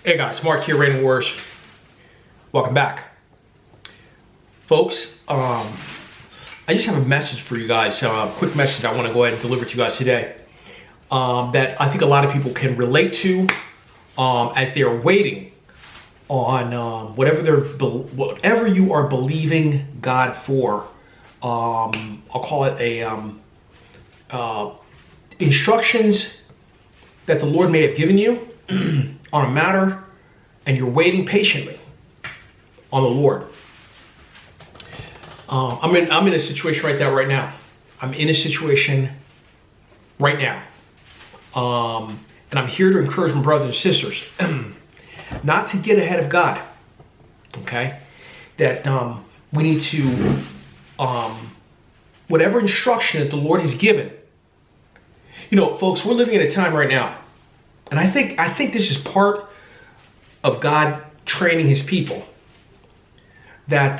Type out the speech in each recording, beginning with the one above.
Hey guys, Mark here, Reigning Wars. Welcome back. Folks, I just have a message for you guys, a quick message I want to go ahead and deliver to you guys today that I think a lot of people can relate to as they are waiting on whatever you are believing God for. I'll call it instructions that the Lord may have given you on a matter, and you're waiting patiently on the Lord. I'm in a situation right now. I'm in a situation right now. And I'm here to encourage my brothers and sisters not to get ahead of God. Okay? That we need to, whatever instruction that the Lord has given. You know, folks, we're living in a time right now. And I think this is part of God training his people. That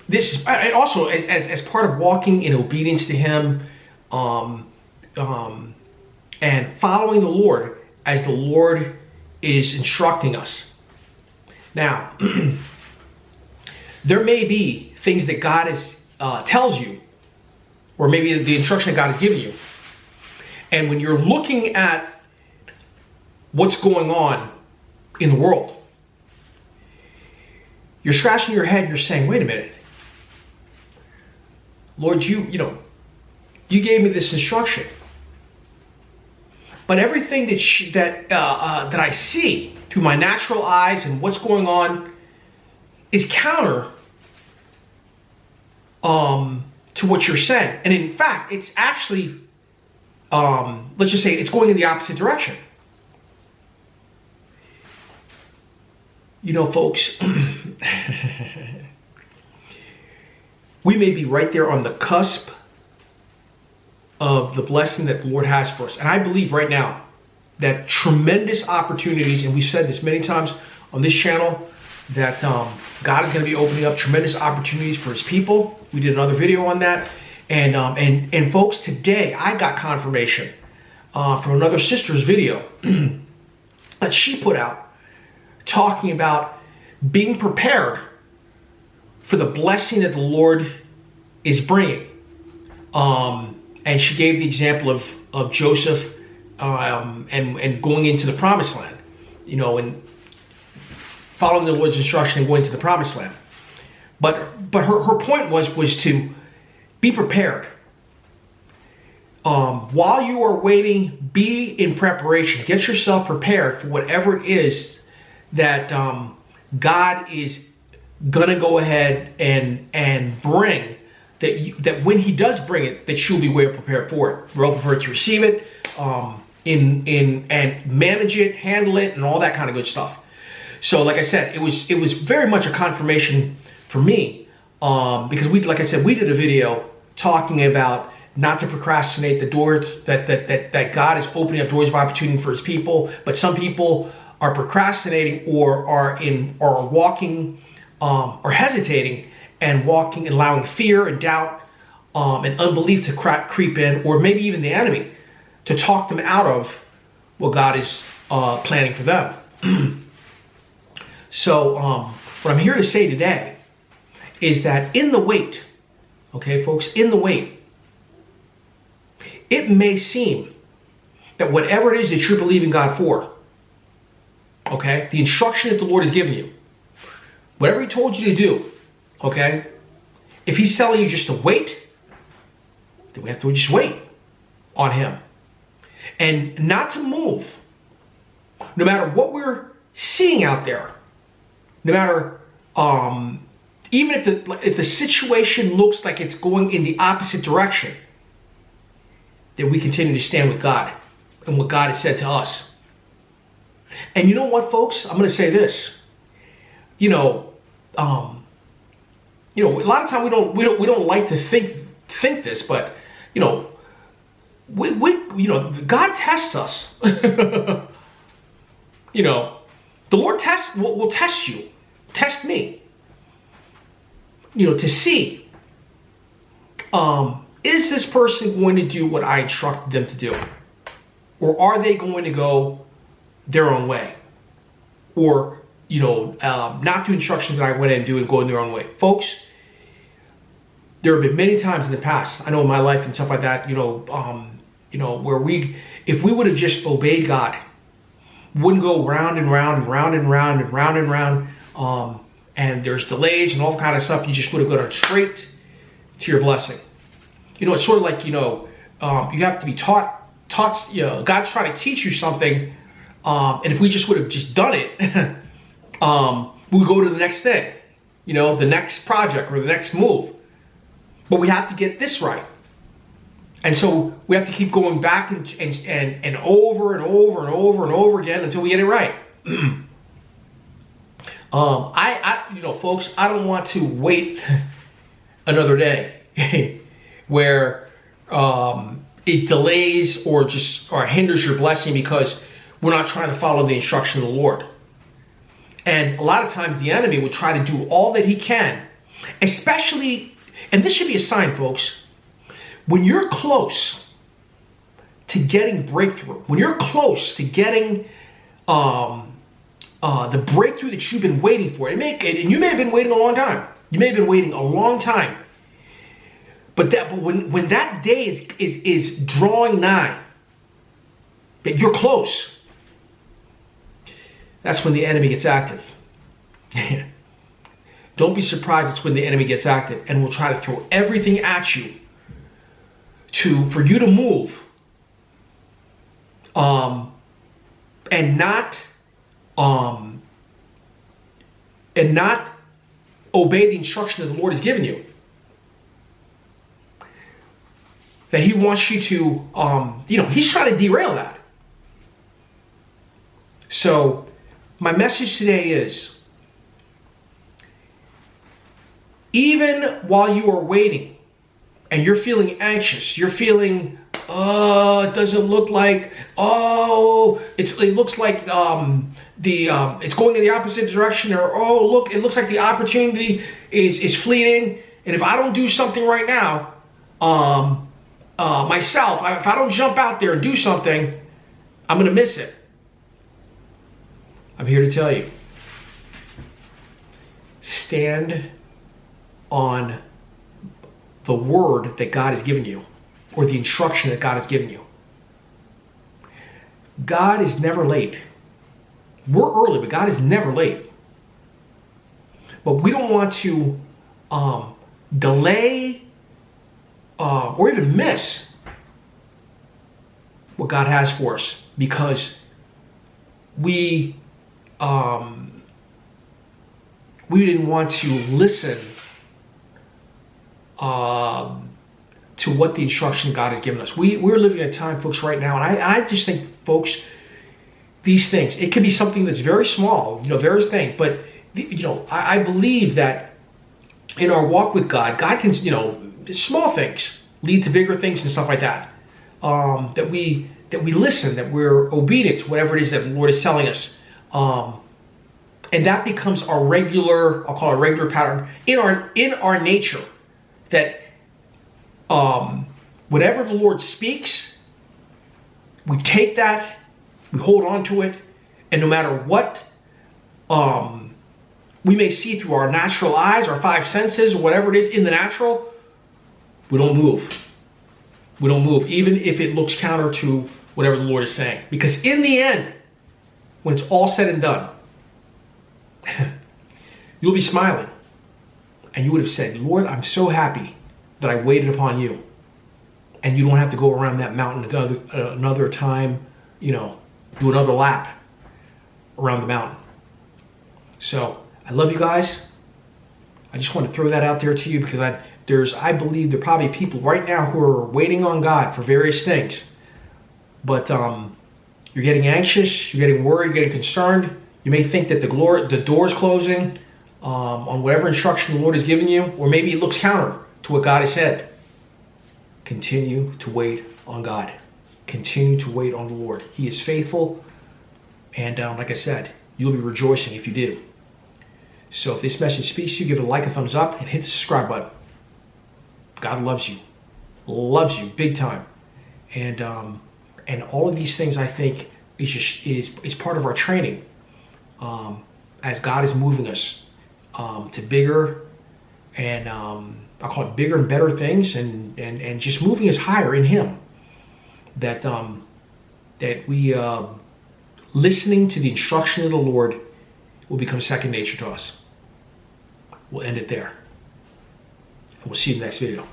this is, and also as part of walking in obedience to him, and following the Lord as the Lord is instructing us. Now, there may be things that God tells you, or maybe the instruction that God has given you. And when you're looking at what's going on in the world, you're scratching your head and you're saying, wait a minute. Lord, you gave me this instruction. But everything that I see through my natural eyes and what's going on is counter to what you're saying. And in fact, it's actually, let's just say it's going in the opposite direction. You know, folks, we may be right there on the cusp of the blessing that the Lord has for us. And I believe right now that tremendous opportunities, and we've said this many times on this channel, that God is going to be opening up tremendous opportunities for his people. We did another video on that. And folks, today I got confirmation from another sister's video that she put out, talking about being prepared for the blessing that the Lord is bringing. And she gave the example of Joseph and going into the promised land, you know, and following the Lord's instruction and going to the promised land. But her point was to be prepared. While you are waiting, be in preparation. Get yourself prepared for whatever it is that God is gonna go ahead and bring. That when he does bring it, that you'll be well prepared for it. Well prepared to receive it, and manage it, handle it, and all that kind of good stuff. So, like I said, it was very much a confirmation for me, because we did a video talking about not to procrastinate the doors that God is opening up doors of opportunity for his people, but some people are procrastinating or hesitating and walking and allowing fear and doubt and unbelief to creep in, or maybe even the enemy to talk them out of what God is planning for them. So what I'm here to say today is that in the wait, okay, folks, in the wait, it may seem that whatever it is that you're believing God for, okay, the instruction that the Lord has given you, whatever he told you to do, okay, if he's telling you just to wait, then we have to just wait on him. And not to move, no matter what we're seeing out there, no matter, even if the situation looks like it's going in the opposite direction, that we continue to stand with God and what God has said to us. And you know what, folks? I'm going to say this. A lot of time we don't like to think this, but God tests us. The Lord will test you, test me. To see, is this person going to do what I instructed them to do? Or are they going to go their own way? Or, not do instructions that I went in and do and go in their own way? Folks, there have been many times in the past, I know in my life and stuff like that, where if we would have just obeyed God, wouldn't go round and round and round and round and round and round, and there's delays and all kind of stuff, you just would have gone straight to your blessing. It's sort of like, you have to be taught, God's trying to teach you something, and if we just would have just done it, we would go to the next thing, the next project or the next move. But we have to get this right. And so we have to keep going back and over and over and over and over again until we get it right. Folks, I don't want to wait another day where it delays or hinders your blessing because we're not trying to follow the instruction of the Lord. And a lot of times the enemy will try to do all that he can, especially, and this should be a sign, folks, when you're close to getting breakthrough, when you're close to getting the breakthrough that you've been waiting for, and you may have been waiting a long time. You may have been waiting a long time. But when that day is drawing nigh, that you're close, that's when the enemy gets active. Don't be surprised it's when the enemy gets active and will try to throw everything at you for you to move and not obey the instruction that the Lord has given you. That he wants you to, he's trying to derail that. So my message today is, even while you are waiting and you're feeling anxious, you're feeling, it doesn't look like, it looks like it's going in the opposite direction, or look, it looks like the opportunity is fleeting, and if I don't do something right now, myself, if I don't jump out there and do something, I'm going to miss it. I'm here to tell you, stand on the word that God has given you, or the instruction that God has given you. God is never late. We're early, but God is never late. But we don't want to delay or even miss what God has for us because we didn't want to listen to what the instruction God has given us. We're living in a time, folks, right now, and I just think, folks, these things, it could be something that's very small, various things, but I believe that in our walk with God, God can, small things lead to bigger things and stuff like that. That we listen, that we're obedient to whatever it is that the Lord is telling us. And that becomes our regular, I'll call it a regular pattern in our nature, that whatever the Lord speaks, we take that, we hold on to it, and no matter what we may see through our natural eyes, our five senses, or whatever it is in the natural, we don't move. We don't move, even if it looks counter to whatever the Lord is saying. Because in the end, when it's all said and done, you'll be smiling. And you would have said, Lord, I'm so happy that I waited upon you. And you don't have to go around that mountain another time, do another lap around the mountain. So I love you guys. I just want to throw that out there to you because I believe there are probably people right now who are waiting on God for various things. But you're getting anxious, you're getting worried, you're getting concerned. You may think that the door's closing on whatever instruction the Lord has given you, or maybe it looks counter to what God has said. Continue to wait on God. Continue to wait on the Lord. He is faithful. And like I said, you'll be rejoicing if you do. So if this message speaks to you, give it a like, a thumbs up, and hit the subscribe button. God loves you big time. And And all of these things, I think, is part of our training as God is moving us to bigger and I call it bigger and better things, and just moving us higher in Him. That we listening to the instruction of the Lord will become second nature to us. We'll end it there. And we'll see you in the next video.